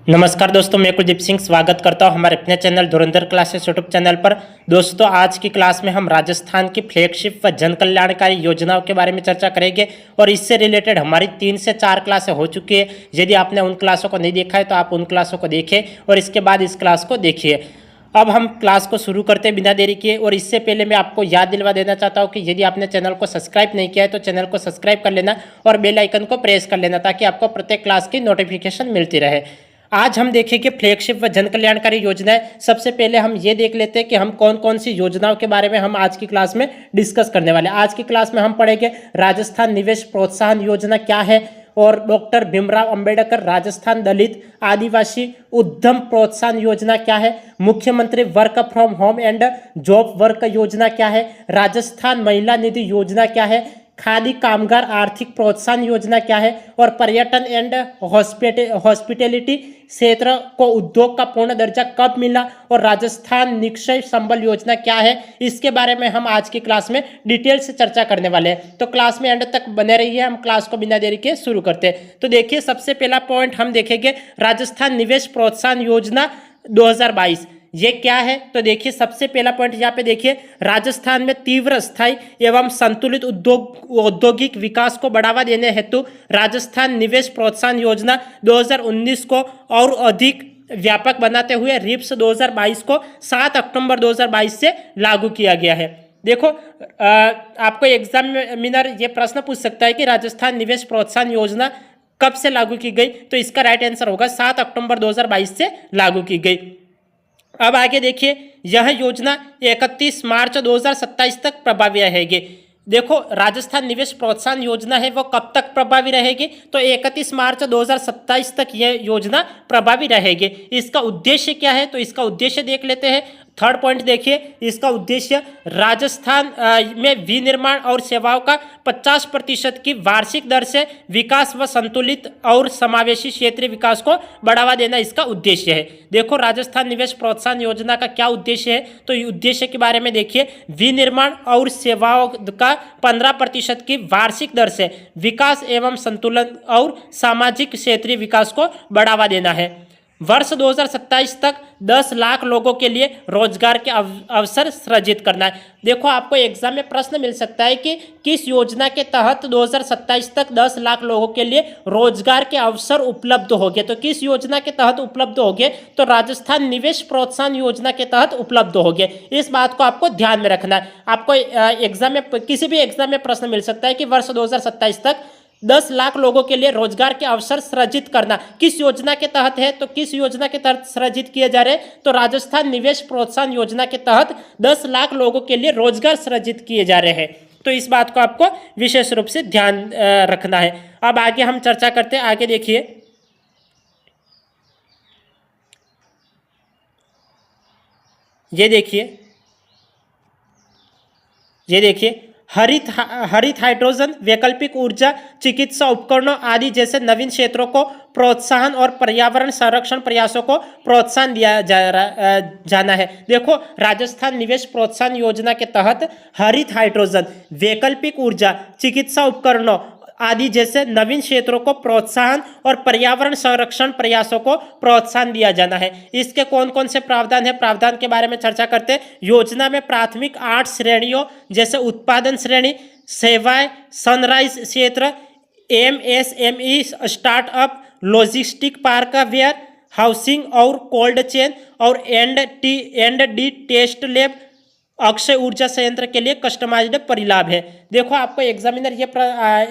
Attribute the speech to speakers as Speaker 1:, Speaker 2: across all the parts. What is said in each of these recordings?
Speaker 1: नमस्कार दोस्तों, मैं कुलदीप सिंह स्वागत करता हूं हमारे अपने चैनल धुरंधर क्लासेस यूट्यूब चैनल पर। दोस्तों, आज की क्लास में हम राजस्थान की फ्लैगशिप व जन कल्याणकारी योजनाओं के बारे में चर्चा करेंगे और इससे रिलेटेड हमारी 3 से 4 क्लासें हो चुकी है। यदि आपने उन क्लासों को नहीं देखा है तो आप उन क्लासों को देखें और इसके बाद इस क्लास को देखिए। अब हम क्लास को शुरू करते हैं बिना देरी किए, और इससे पहले मैं आपको याद दिलवा देना चाहता हूं कि यदि आपने चैनल को सब्सक्राइब नहीं किया है तो चैनल को सब्सक्राइब कर लेना और बेल आइकन को प्रेस कर लेना ताकि आपको प्रत्येक क्लास की नोटिफिकेशन मिलती रहे। आज हम देखेंगे फ्लैगशिप व जन कल्याणकारी योजनाएं। सबसे पहले हम ये देख लेते हैं कि हम कौन कौन सी योजनाओं के बारे में हम आज की क्लास में डिस्कस करने वाले हैं। आज की क्लास में हम पढ़ेंगे राजस्थान निवेश प्रोत्साहन योजना क्या है, और डॉक्टर भीमराव अंबेडकर राजस्थान दलित आदिवासी उद्यम प्रोत्साहन योजना क्या है, मुख्यमंत्री work from home and job work योजना क्या है, राजस्थान महिला निधि योजना क्या है, खादी कामगार आर्थिक प्रोत्साहन योजना क्या है, और पर्यटन एंड हॉस्पिटैलिटी क्षेत्र को उद्योग का पूर्ण दर्जा कब मिला, और राजस्थान निक्षय संबल योजना क्या है। इसके बारे में हम आज की क्लास में डिटेल से चर्चा करने वाले हैं, तो क्लास में एंड तक बने रहिए। हम क्लास को बिना देरी के शुरू करते हैं। तो देखिए, सबसे पहला पॉइंट हम देखेंगे राजस्थान निवेश प्रोत्साहन योजना 2022 ये क्या है। तो देखिए, सबसे पहला पॉइंट यहाँ पे देखिए, राजस्थान में तीव्र स्थायी एवं संतुलित औद्योगिक विकास को बढ़ावा देने हेतु राजस्थान निवेश प्रोत्साहन योजना 2019 को और अधिक व्यापक बनाते हुए रिप्स 2022 को 7 अक्टूबर 2022 से लागू किया गया है। देखो, आपको एग्जामिनर ये प्रश्न पूछ सकता है कि राजस्थान निवेश प्रोत्साहन योजना कब से लागू की गई, तो इसका राइट आंसर होगा 7 अक्टूबर 2022 से लागू की गई। अब आगे देखिए, यह योजना 31 मार्च 2027 तक प्रभावी रहेगी। देखो, राजस्थान निवेश प्रोत्साहन योजना है वो कब तक प्रभावी रहेगी, तो 31 मार्च 2027 तक यह योजना प्रभावी रहेगी। इसका उद्देश्य क्या है, तो इसका उद्देश्य देख लेते हैं। थर्ड पॉइंट देखिए, इसका उद्देश्य राजस्थान में विनिर्माण और सेवाओं का 50% की वार्षिक दर से विकास व संतुलित और समावेशी क्षेत्रीय विकास को बढ़ावा देना इसका उद्देश्य है। देखो, राजस्थान निवेश प्रोत्साहन योजना का क्या उद्देश्य है, तो उद्देश्य के बारे में देखिए, विनिर्माण और सेवाओं का 15% की वार्षिक दर से विकास एवं संतुलन और सामाजिक क्षेत्रीय विकास को बढ़ावा देना है। वर्ष 2027 तक 10 लाख लोगों के लिए रोजगार के अवसर सृजित करना है। देखो, आपको एग्जाम में प्रश्न मिल सकता है कि किस योजना के तहत 2027 तक 10 लाख लोगों के लिए रोजगार के अवसर उपलब्ध होंगे। तो किस योजना के तहत उपलब्ध होंगे, तो राजस्थान निवेश प्रोत्साहन योजना के तहत उपलब्ध होंगे। इस बात को आपको ध्यान में रखना है। आपको एग्जाम में किसी भी एग्जाम में प्रश्न मिल सकता है कि वर्ष 2027 तक 10 लाख लोगों के लिए रोजगार के अवसर सृजित करना किस योजना के तहत है, तो किस योजना के तहत सृजित किए जा रहे हैं, तो राजस्थान निवेश प्रोत्साहन योजना के तहत 10 लाख लोगों के लिए रोजगार सृजित किए जा रहे हैं। तो इस बात को आपको विशेष रूप से ध्यान रखना है। अब आगे हम चर्चा करते हैं। आगे देखिए, ये देखिए हरित हाइड्रोजन, वैकल्पिक ऊर्जा, चिकित्सा उपकरणों आदि जैसे नवीन क्षेत्रों को प्रोत्साहन और पर्यावरण संरक्षण प्रयासों को प्रोत्साहन दिया जाना है। देखो, राजस्थान निवेश प्रोत्साहन योजना के तहत हरित हाइड्रोजन, वैकल्पिक ऊर्जा, चिकित्सा उपकरणों आदि जैसे नवीन क्षेत्रों को प्रोत्साहन और पर्यावरण संरक्षण प्रयासों को प्रोत्साहन दिया जाना है। इसके कौन कौन से प्रावधान है, प्रावधान के बारे में चर्चा करते हैं। योजना में प्राथमिक 8 श्रेणियों जैसे उत्पादन श्रेणी, सेवाएं, सनराइज क्षेत्र, MSME startup, logistic park where housing और cold chain R and D test lab, अक्षय ऊर्जा संयंत्र के लिए कस्टमाइज्ड परिलाभ है। देखो, आपको एग्जामिनर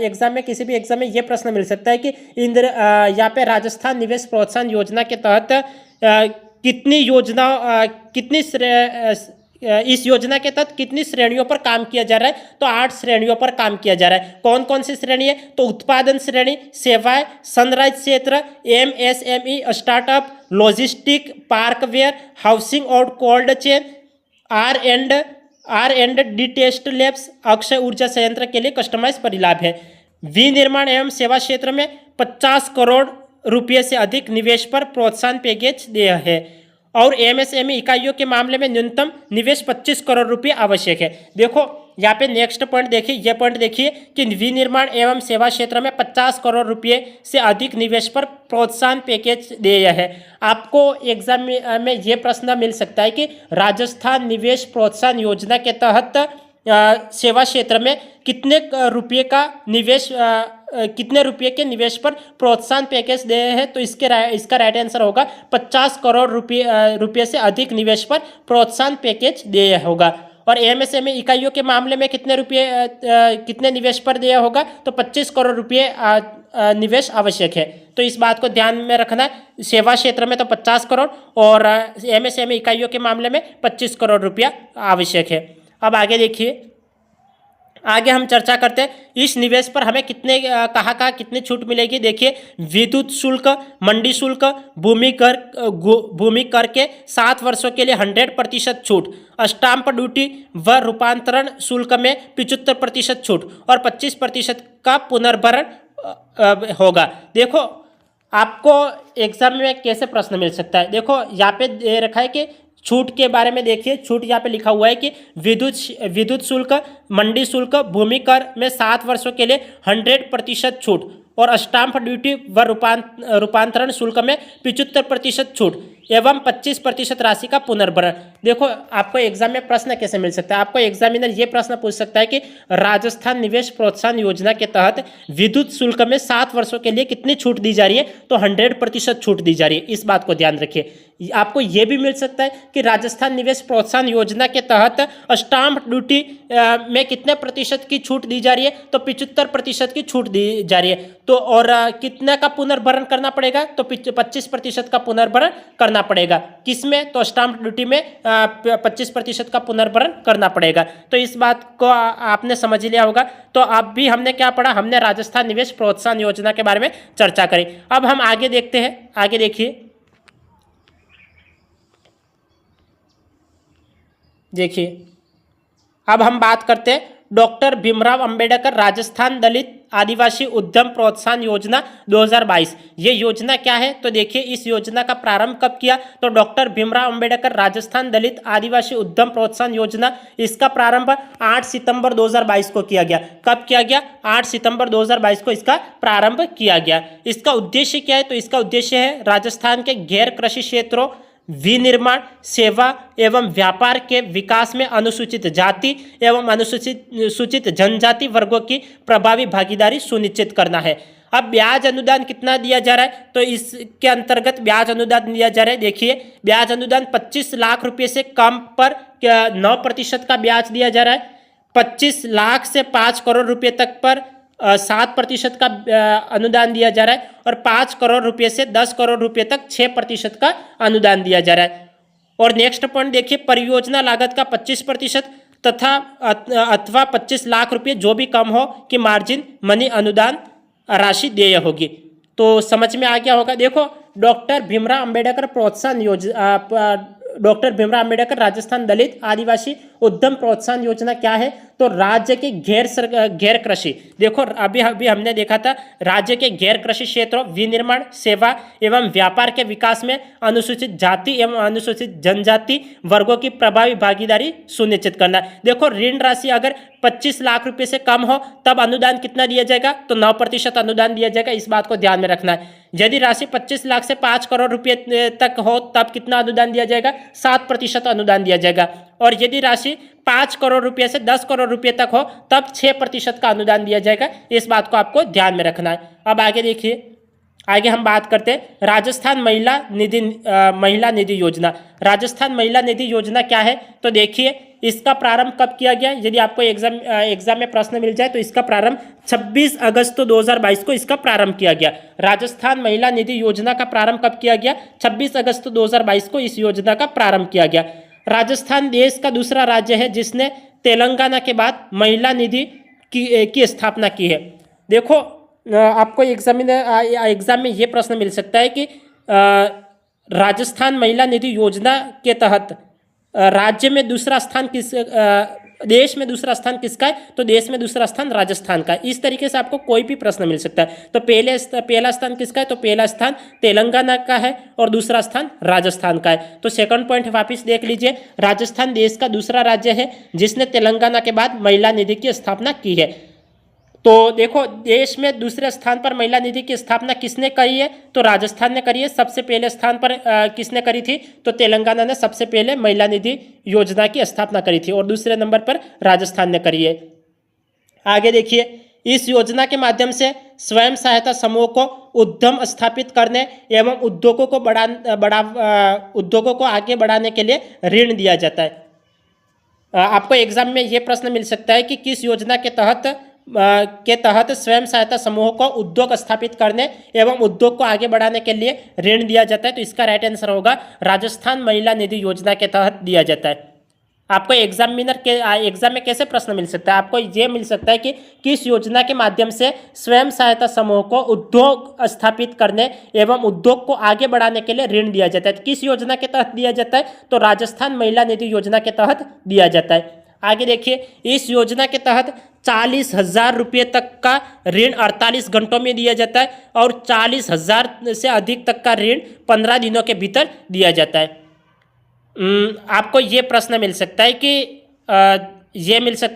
Speaker 1: एग्जाम में किसी भी एग्जाम में ये प्रश्न मिल सकता है कि यहाँ पे राजस्थान निवेश प्रोत्साहन योजना के तहत इस योजना के तहत कितनी श्रेणियों पर काम किया जा रहा है, तो 8 श्रेणियों पर काम किया जा रहा है। कौन कौन सी श्रेणी है, तो उत्पादन श्रेणी, सेवाएं, सनराइज क्षेत्र, MSME startup, logistic park where housing और cold chain, R&D test labs, अक्षय ऊर्जा संयंत्र के लिए कस्टमाइज परिलाभ है। विनिर्माण एवं सेवा क्षेत्र में 50 करोड़ रुपये से अधिक निवेश पर प्रोत्साहन पैकेज दिया है, और MSME इकाइयों के मामले में न्यूनतम निवेश 25 करोड़ रुपये आवश्यक है। देखो, यहाँ पे नेक्स्ट पॉइंट देखिए, ये पॉइंट देखिए कि विनिर्माण एवं सेवा क्षेत्र में 50 करोड़ रुपए से अधिक निवेश पर प्रोत्साहन पैकेज दिया है। आपको एग्जाम में ये प्रश्न मिल सकता है कि राजस्थान निवेश प्रोत्साहन योजना के तहत सेवा क्षेत्र में कितने रुपये का निवेश कितने रुपये के निवेश पर प्रोत्साहन पैकेज दे हैं। तो इसका राइट आंसर होगा 50 करोड़ रुपये से अधिक निवेश पर प्रोत्साहन पैकेज दिया होगा। और एमएसएमई इकाइयों के मामले में कितने निवेश पर दिया होगा, तो 25 करोड़ रुपये निवेश आवश्यक है। तो इस बात को ध्यान में रखना, सेवा क्षेत्र में तो 50 करोड़ और एमएसएमई इकाइयों के मामले में 25 करोड़ रुपया आवश्यक है। अब आगे देखिए, आगे हम चर्चा करते हैं इस निवेश पर हमें कहाँ कितनी छूट मिलेगी। देखिए, विद्युत शुल्क, मंडी शुल्क, भूमि कर के 7 वर्षों के लिए 100% छूट, स्टाम्प ड्यूटी व रूपांतरण शुल्क में 75% छूट और 25% का पुनर्भरण होगा। देखो, आपको एग्जाम में कैसे प्रश्न मिल सकता है। देखो, यहाँ पे दे रखा है कि छूट के बारे में देखिए, छूट यहाँ पे लिखा हुआ है कि विद्युत शुल्क, मंडी शुल्क, भूमि कर में 7 वर्षों के लिए 100% छूट और स्टाम्प ड्यूटी व रूपांतरण शुल्क में 75% छूट एवं 25% राशि का पुनर्भरण। देखो, आपको एग्जाम में प्रश्न कैसे मिल सकता है। आपको एग्जामिनर ये प्रश्न पूछ सकता है कि राजस्थान निवेश प्रोत्साहन योजना के तहत विद्युत शुल्क में 7 वर्षों के लिए कितनी छूट दी जा रही है, तो 100% छूट दी जा रही है। इस बात को ध्यान रखिए। आपको ये भी मिल सकता है कि राजस्थान निवेश प्रोत्साहन योजना के तहत स्टाम्प ड्यूटी में कितने प्रतिशत की छूट दी जा रही है, तो 75% की छूट दी जा रही है। तो और कितना का पुनर्भरण करना पड़ेगा, तो 25% का पुनर्भरण करना पड़ेगा। किसमें, तो स्टाम्प ड्यूटी में 25% का पुनर्भरण करना पड़ेगा। तो इस बात को आपने समझ लिया होगा। तो अब भी हमने क्या पढ़ा, हमने राजस्थान निवेश प्रोत्साहन योजना के बारे में चर्चा करी। अब हम आगे देखते हैं, आगे देखिए, अब हम बात करते हैं डॉक्टर भीमराव अंबेडकर राजस्थान दलित आदिवासी उद्यम प्रोत्साहन योजना 2022। ये योजना क्या है, तो देखिए, इस योजना का प्रारंभ कब किया, तो डॉक्टर भीमराव अंबेडकर राजस्थान दलित आदिवासी उद्यम प्रोत्साहन योजना, इसका प्रारंभ 8 सितंबर 2022 को किया गया। कब किया गया, 8 सितंबर 2022 को इसका प्रारंभ किया गया। इसका उद्देश्य क्या है, तो इसका उद्देश्य है राजस्थान के गैर कृषि क्षेत्रों, विनिर्माण, सेवा एवं व्यापार के विकास में अनुसूचित जाति एवं अनुसूचित जनजाति वर्गों की प्रभावी भागीदारी सुनिश्चित करना है। अब ब्याज अनुदान कितना दिया जा रहा है, तो इसके अंतर्गत ब्याज अनुदान दिया जा रहा है। देखिए, ब्याज अनुदान 25 लाख रुपए से कम पर 9% का ब्याज दिया जा रहा है। 25 लाख से 5 करोड़ रुपए तक पर 7% का अनुदान दिया जा रहा है और 5 करोड़ रुपए से 10 करोड़ रुपए तक 6% का अनुदान दिया जा रहा है। और नेक्स्ट पॉइंट देखिए, परियोजना लागत का 25% तथा अथवा 25 लाख रुपए जो भी कम हो कि मार्जिन मनी अनुदान राशि देय होगी। तो समझ में आ गया होगा। देखो, डॉक्टर भीमराव अंबेडकर प्रोत्साहन योजना, डॉक्टर भीमराव अंबेडकर राजस्थान दलित आदिवासी उद्यम प्रोत्साहन योजना क्या है, तो राज्य के गैर कृषि, देखो अभी हमने देखा था, राज्य के गैर कृषि क्षेत्रों, विनिर्माण, सेवा एवं व्यापार के विकास में अनुसूचित जाति एवं अनुसूचित जनजाति वर्गों की प्रभावी भागीदारी सुनिश्चित करना। देखो, ऋण राशि अगर 25 लाख रुपए से कम हो तब अनुदान कितना दिया जाएगा, तो 9% अनुदान दिया जाएगा। इस बात को ध्यान में रखना है। यदि राशि 25 लाख से 5 करोड़ रुपए तक हो तब कितना अनुदान दिया जाएगा, 7% अनुदान दिया जाएगा। और यदि राशि 5 करोड़ रुपए से 10 करोड़ रुपए तक हो तब 6% का अनुदान दिया जाएगा। इस बात को आपको ध्यान में रखना है। अब आगे देखिए, आगे हम बात करते हैं राजस्थान महिला निधि योजना। राजस्थान महिला निधि योजना क्या है, तो देखिए, इसका प्रारंभ कब किया गया। यदि आपको एग्जाम में प्रश्न मिल जाए तो इसका प्रारंभ 26 अगस्त 2022 को इसका प्रारंभ किया गया। राजस्थान महिला निधि योजना का प्रारंभ कब किया गया, 26 अगस्त 2022 को इस योजना का प्रारंभ किया गया। राजस्थान देश का दूसरा राज्य है जिसने तेलंगाना के बाद महिला निधि की स्थापना की है। देखो, आपको एग्जाम में ये प्रश्न मिल सकता है कि राजस्थान महिला निधि योजना के तहत राज्य में दूसरा स्थान देश में दूसरा स्थान किसका है, तो देश में दूसरा स्थान राजस्थान का है। इस तरीके से आपको कोई भी प्रश्न मिल सकता है। तो पहला स्थान किसका है, तो पहला स्थान तेलंगाना का है और दूसरा स्थान राजस्थान का है। तो सेकंड पॉइंट वापिस देख लीजिए, राजस्थान देश का दूसरा राज्य है जिसने तेलंगाना के बाद महिला निधि की स्थापना की है। तो देखो, देश में दूसरे स्थान पर महिला निधि की स्थापना किसने करी है, तो राजस्थान ने करी है। सबसे पहले स्थान पर किसने करी थी, तो तेलंगाना ने सबसे पहले महिला निधि योजना की स्थापना करी थी और दूसरे नंबर पर राजस्थान ने करी है। आगे देखिए, इस योजना के माध्यम से स्वयं सहायता समूह को उद्यम स्थापित करने एवं उद्योगों को आगे बढ़ाने के लिए ऋण दिया जाता है। आपको एग्जाम में ये प्रश्न मिल सकता है कि किस योजना के तहत स्वयं सहायता समूह को उद्योग स्थापित करने एवं उद्योग को आगे बढ़ाने के लिए ऋण दिया जाता है, तो इसका राइट आंसर होगा राजस्थान महिला निधि योजना के तहत दिया जाता है। आपको एग्जाम में कैसे प्रश्न मिल सकता है, आपको ये मिल सकता है कि किस योजना के माध्यम से स्वयं सहायता समूह को उद्योग स्थापित करने एवं उद्योग को आगे बढ़ाने के लिए ऋण दिया जाता है। किस योजना के तहत दिया जाता है, तो राजस्थान महिला निधि योजना के तहत दिया जाता है। आगे देखिए, इस योजना के तहत 40,000 रुपये तक का ऋण 48 घंटों में दिया जाता है और 40,000 से अधिक तक का ऋण 15 दिनों के भीतर दिया जाता है। आपको ये प्रश्न मिल सकता है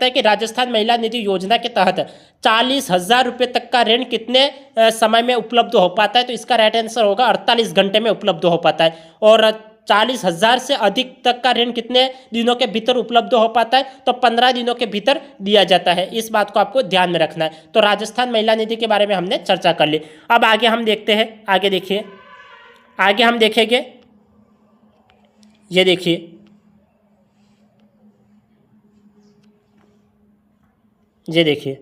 Speaker 1: कि राजस्थान महिला निधि योजना के तहत 40,000 रुपये तक का ऋण कितने समय में उपलब्ध हो पाता है, तो इसका राइट आंसर होगा 48 घंटे में उपलब्ध हो पाता है। और 40,000 से अधिक तक का ऋण कितने दिनों के भीतर उपलब्ध हो पाता है, तो 15 दिनों के भीतर दिया जाता है। इस बात को आपको ध्यान में रखना है। तो राजस्थान महिला निधि के बारे में हमने चर्चा कर ली। अब आगे हम देखते हैं, आगे देखिए, आगे हम देखेंगे, ये देखिए, ये देखिए,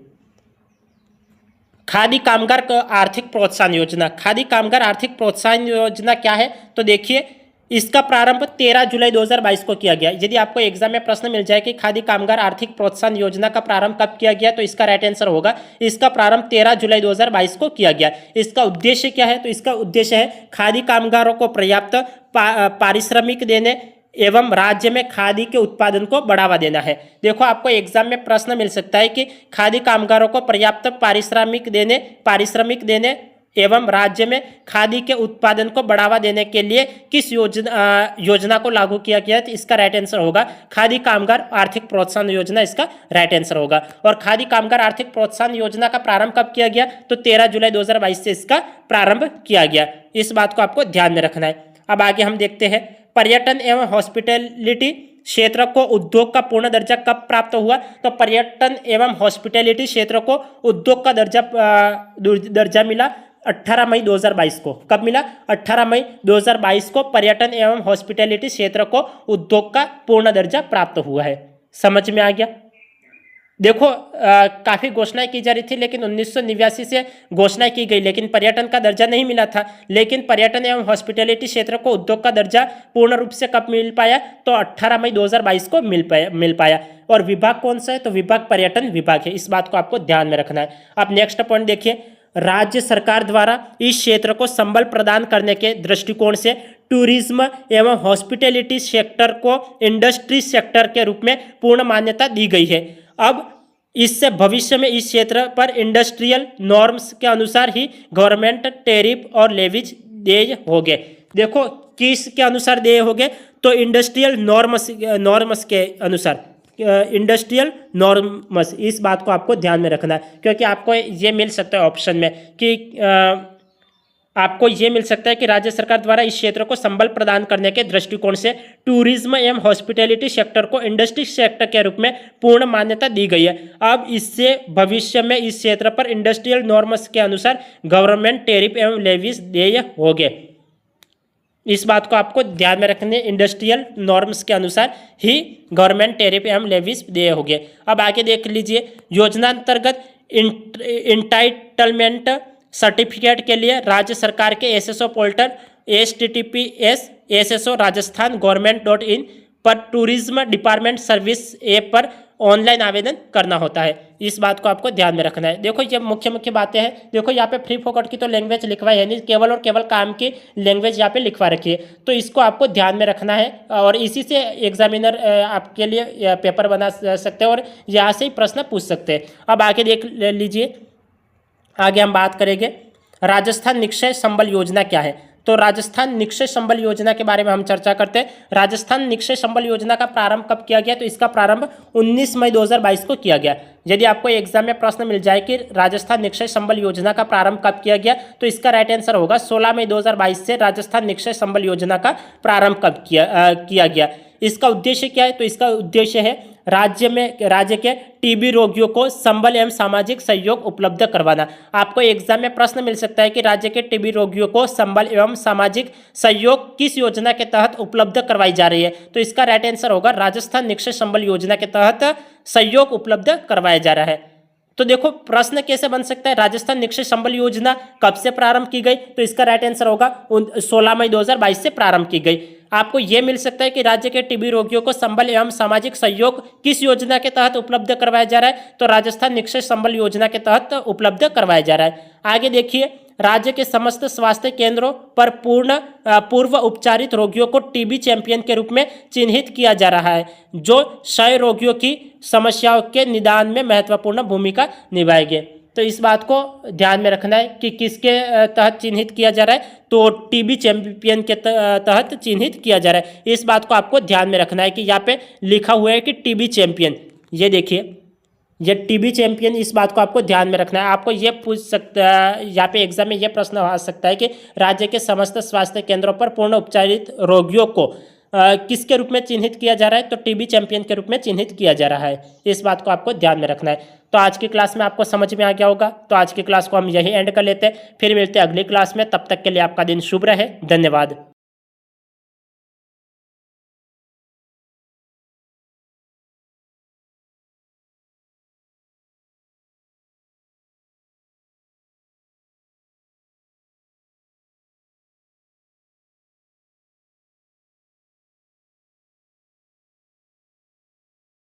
Speaker 1: खादी कामगार आर्थिक प्रोत्साहन योजना। खादी कामगार आर्थिक प्रोत्साहन योजना क्या है, तो देखिए, इसका प्रारंभ 13 जुलाई 2022 को किया गया। यदि आपको एग्जाम में प्रश्न मिल जाए कि खादी कामगार आर्थिक प्रोत्साहन योजना का प्रारंभ कब किया गया, तो इसका राइट आंसर होगा इसका प्रारंभ 13 जुलाई 2022 को किया गया। इसका उद्देश्य क्या है, तो इसका उद्देश्य है खादी कामगारों को पर्याप्त पारिश्रमिक देने एवं राज्य में खादी के उत्पादन को बढ़ावा देना है। देखो, आपको एग्जाम में प्रश्न मिल सकता है कि खादी कामगारों को पर्याप्त पारिश्रमिक देने एवं राज्य में खादी के उत्पादन को बढ़ावा देने के लिए किस योजना को लागू किया गया, तो इसका राइट आंसर होगा खादी कामगार आर्थिक प्रोत्साहन योजना, इसका राइट आंसर होगा। और खादी कामगार आर्थिक प्रोत्साहन योजना का प्रारंभ कब किया गया, तो 13 जुलाई 2022 से इसका प्रारंभ किया गया। इस बात को आपको ध्यान में रखना है। अब आगे हम देखते हैं, पर्यटन एवं हॉस्पिटैलिटी क्षेत्र को उद्योग का पूर्ण दर्जा कब प्राप्त हुआ, तो पर्यटन एवं हॉस्पिटैलिटी क्षेत्र को उद्योग का दर्जा मिला 18 मई 2022 को। कब मिला, 18 मई 2022 को पर्यटन एवं हॉस्पिटैलिटी क्षेत्र को उद्योग का पूर्ण दर्जा प्राप्त हुआ है। समझ में आ गया। देखो, काफ़ी घोषणाएं की जा रही थी, लेकिन 1989 से घोषणाएं की गई, लेकिन पर्यटन का दर्जा नहीं मिला था। लेकिन पर्यटन एवं हॉस्पिटैलिटी क्षेत्र को उद्योग का दर्जा पूर्ण रूप से कब मिल पाया, तो 18 मई 2022 को मिल पाया। और विभाग कौन सा है, तो विभाग पर्यटन विभाग है। इस बात को आपको ध्यान में रखना है। अब नेक्स्ट पॉइंट देखिए, राज्य सरकार द्वारा इस क्षेत्र को संबल प्रदान करने के दृष्टिकोण से टूरिज्म एवं हॉस्पिटैलिटी सेक्टर को इंडस्ट्री सेक्टर के रूप में पूर्ण मान्यता दी गई है। अब इससे भविष्य में इस क्षेत्र पर इंडस्ट्रियल नॉर्म्स के अनुसार ही गवर्नमेंट टैरिफ और लेवीज देय होंगे। देखो, किस के अनुसार देय होंगे, तो इंडस्ट्रियल नॉर्म्स के अनुसार, इंडस्ट्रियल नॉर्म्स। इस बात को आपको ध्यान में रखना है, क्योंकि आपको ये मिल सकता है ऑप्शन में कि आपको ये मिल सकता है कि राज्य सरकार द्वारा इस क्षेत्र को संबल प्रदान करने के दृष्टिकोण से टूरिज्म एवं हॉस्पिटैलिटी सेक्टर को इंडस्ट्री सेक्टर के रूप में पूर्ण मान्यता दी गई है। अब इससे भविष्य में इस क्षेत्र पर इंडस्ट्रियल नॉर्म्स के अनुसार गवर्नमेंट टैरिफ एवं लेवीज देय होंगे। इस बात को आपको ध्यान में रखने, इंडस्ट्रियल नॉर्म्स के अनुसार ही गवर्नमेंट टैरिफ एवं लेवीज देय होंगे। अब आगे देख लीजिए, योजना अंतर्गत इंटाइटलमेंट सर्टिफिकेट के लिए राज्य सरकार के SSO portal https://sso rajasthan government.in पर टूरिज्म डिपार्टमेंट सर्विस ऐप पर ऑनलाइन आवेदन करना होता है। इस बात को आपको ध्यान में रखना है। देखो ये मुख्य मुख्य बातें हैं। देखो यहाँ पे फ्री फोकट की तो लैंग्वेज लिखवाई है नहीं, केवल और केवल काम की लैंग्वेज यहाँ पे लिखवा रखी है, तो इसको आपको ध्यान में रखना है और इसी से एग्जामिनर आपके लिए पेपर बना सकते हैं और यहाँ से ही प्रश्न पूछ सकते हैं। अब आगे देख लीजिए, आगे हम बात करेंगे राजस्थान निक्षय संबल योजना क्या है। तो राजस्थान निक्षय संबल योजना के बारे में हम चर्चा करते हैं। राजस्थान निक्षय संबल योजना का प्रारंभ कब किया गया, तो इसका प्रारंभ 19 मई 2022 को किया गया। यदि आपको एग्जाम में प्रश्न मिल जाए कि राजस्थान निक्षय संबल योजना का प्रारंभ कब किया गया, तो इसका राइट आंसर होगा 16 मई 2022 से राजस्थान निक्षय संबल योजना का प्रारंभ कब किया गया। इसका उद्देश्य क्या है, तो इसका उद्देश्य है राज्य के टीबी रोगियों को संबल एवं सामाजिक सहयोग उपलब्ध करवाना। आपको एग्जाम में प्रश्न मिल सकता है कि राज्य के टीबी रोगियों को संबल एवं सामाजिक सहयोग किस योजना के तहत उपलब्ध करवाई जा रही है, तो इसका राइट आंसर होगा राजस्थान निक्षय संबल योजना के तहत सहयोग उपलब्ध करवाया जा रहा है। तो देखो प्रश्न कैसे बन सकता है, राजस्थान निक्षय संबल योजना कब से प्रारंभ की गई, तो इसका राइट आंसर होगा 16 मई 2022 से प्रारंभ की गई। आपको यह मिल सकता है कि राज्य के टीबी रोगियों को संबल एवं सामाजिक सहयोग किस योजना के तहत उपलब्ध करवाया जा रहा है, तो राजस्थान निक्षय संबल योजना के तहत उपलब्ध करवाया जा रहा है। आगे देखिए, राज्य के समस्त स्वास्थ्य केंद्रों पर पूर्व उपचारित रोगियों को टीबी चैंपियन के रूप में चिन्हित किया जा रहा है, जो क्षय रोगियों की समस्याओं के निदान में महत्वपूर्ण भूमिका निभाएंगे। तो इस बात को ध्यान में रखना है कि किसके तहत चिन्हित किया जा रहा है, तो टीबी चैंपियन के तहत चिन्हित किया जा रहा है। इस बात को आपको ध्यान में रखना है कि यहाँ पे लिखा हुआ है कि टीबी चैंपियन, ये देखिए ये टीबी चैंपियन, इस बात को आपको ध्यान में रखना है। आपको ये पूछ सकता है, यहाँ पे एग्जाम में ये प्रश्न आ सकता है कि राज्य के समस्त स्वास्थ्य केंद्रों पर पूर्ण उपचारित रोगियों को किसके रूप में चिन्हित किया जा रहा है, तो टीबी चैंपियन के रूप में चिन्हित किया जा रहा है। इस बात को आपको ध्यान में रखना है। तो आज की क्लास में आपको समझ में आ गया होगा। तो आज की क्लास को हम यही एंड कर लेते हैं, फिर मिलते हैं अगली क्लास में। तब तक के लिए आपका दिन शुभ रहे। धन्यवाद।